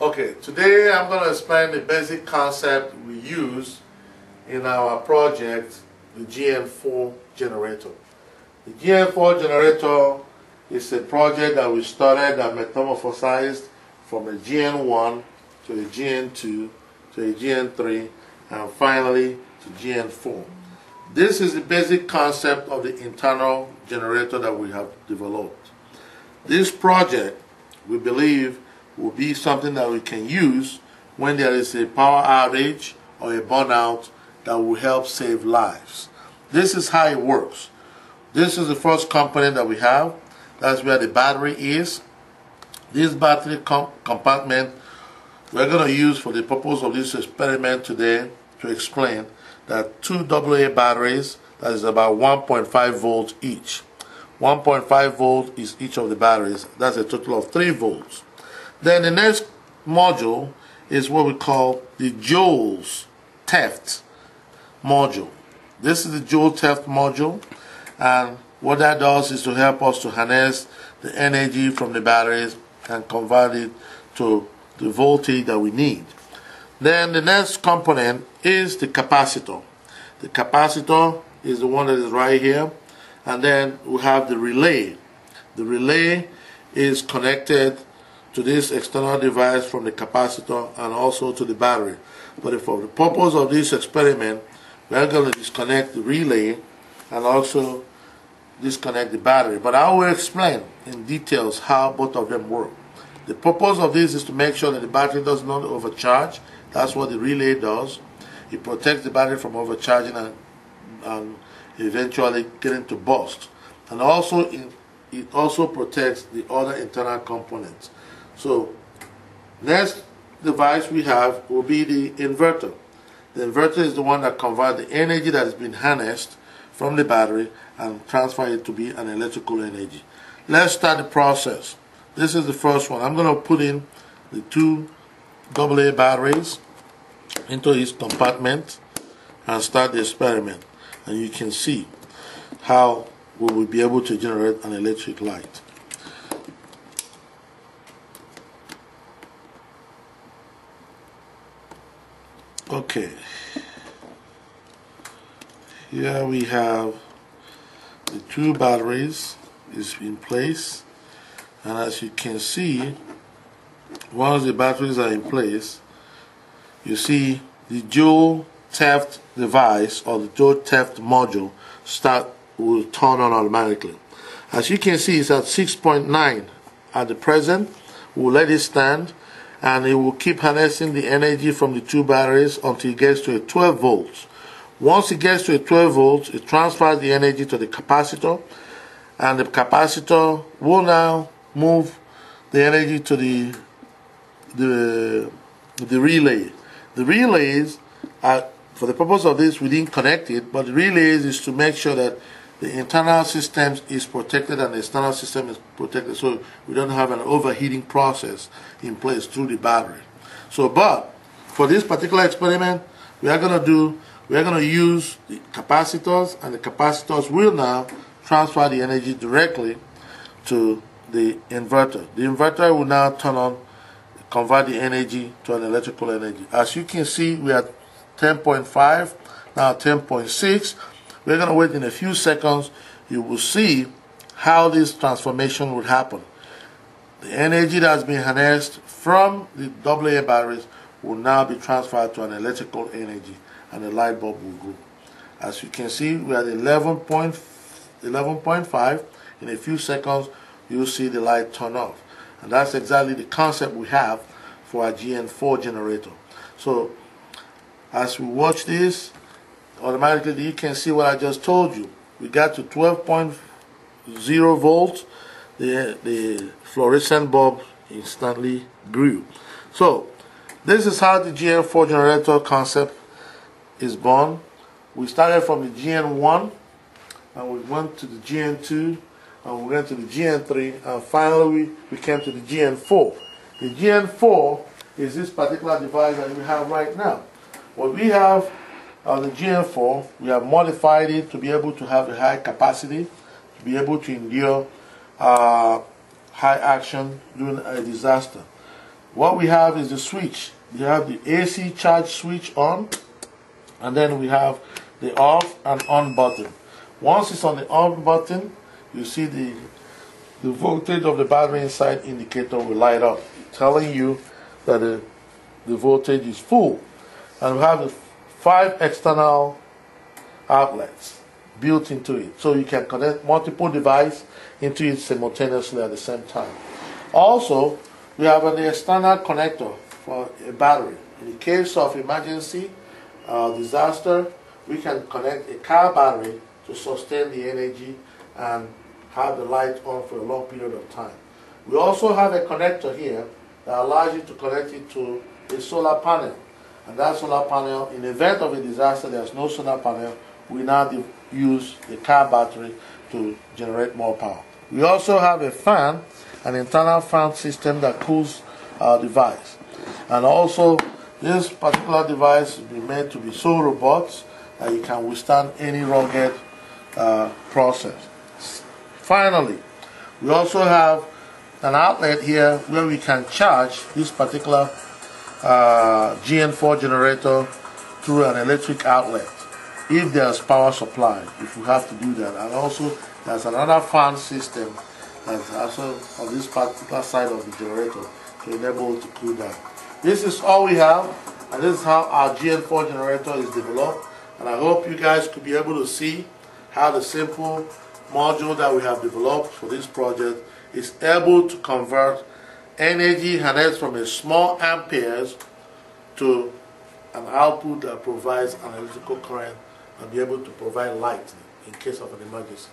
Okay, today I'm going to explain the basic concept we use in our project, the GN4 generator. The GN4 generator is a project that we started that metamorphosized from a GN1 to a GN2 to a GN3 and finally to GN4. This is the basic concept of the internal generator that we have developed. This project, we believe, will be something that we can use when there is a power outage or a burnout that will help save lives. This is how it works. This is the first component that we have. That's where the battery is. This battery compartment we're going to use for the purpose of this experiment today to explain that two AA batteries, that is about 1.5 volts each. 1.5 volts is each of the batteries. That's a total of 3 volts. Then the next module is what we call the Jules theft module. This is the Jules theft module, and what that does is to help us to harness the energy from the batteries and convert it to the voltage that we need. Then the next component is the capacitor. The capacitor is the one that is right here, and then we have the relay. The relay is connected to this external device from the capacitor and also to the battery. But for the purpose of this experiment, we are going to disconnect the relay and also disconnect the battery. But I will explain in details how both of them work. The purpose of this is to make sure that the battery does not overcharge. That's what the relay does. It protects the battery from overcharging and eventually getting to burst. And also it also protects the other internal components. So next device we have will be the inverter. The inverter is the one that converts the energy that has been harnessed from the battery and transfer it to be an electrical energy. Let's start the process. This is the first one. I'm going to put in the two AA batteries into this compartment and start the experiment. And you can see how we will be able to generate an electric light. Okay, here we have the two batteries is in place, and as you can see, once the batteries are in place, you see the Jules theft device or the Jules theft module will turn on automatically. As you can see, it's at 6.9 at the present. We'll let it stand, and it will keep harnessing the energy from the two batteries until it gets to a 12 volts. Once it gets to a 12 volts, it transfers the energy to the capacitor, and the capacitor will now move the energy to the relay. The relays are, for the purpose of this, we didn't connect it, but the relays is to make sure that the internal system is protected and the external system is protected, so we don't have an overheating process in place through the battery. So, but for this particular experiment, we are going to use the capacitors, and the capacitors will now transfer the energy directly to the inverter. The inverter will now turn on, convert the energy to an electrical energy. As you can see, we are 10.5, now 10.6. We're going to wait in a few seconds. You will see how this transformation would happen. The energy that has been harnessed from the AA batteries will now be transferred to an electrical energy, and the light bulb will go. As you can see, we are at 11.5. In a few seconds, you'll see the light turn off. And that's exactly the concept we have for our GN4 generator. So, as we watch this, automatically you can see what I just told you. We got to 12.0 volts. The fluorescent bulb instantly grew. So this is how the GN4 generator concept is born. We started from the GN1 and we went to the GN2 and we went to the GN3 and finally we came to the GN4. The GN4 is this particular device that we have right now. What we have on the GN4, we have modified it to be able to have a high capacity, to be able to endure high action during a disaster. what we have is the switch. We have the AC charge switch on, and then we have the off and on button. Once it's on the on button, you see the voltage of the battery inside indicator will light up, telling you that the voltage is full. And we have the 5 external outlets built into it, so you can connect multiple devices into it simultaneously at the same time. Also, we have an external connector for a battery. In the case of emergency disaster, we can connect a car battery to sustain the energy and have the light on for a long period of time. We also have a connector here that allows you to connect it to a solar panel. And that solar panel, in the event of a disaster, there's no solar panel, we now use the car battery to generate more power. We also have a fan, an internal fan system that cools our device. And also, this particular device is made to be so robust that it can withstand any rugged process. Finally, we also have an outlet here where we can charge this particular GN4 generator through an electric outlet if there's power supply, if we have to do that. And also there's another fan system that's also on this particular side of the generator to enable it to cool down. This is all we have, and this is how our GN4 generator is developed. And I hope you guys could be able to see how the simple module that we have developed for this project is able to convert energy harnessed from a small amperes to an output that provides an electrical current and be able to provide light in case of an emergency.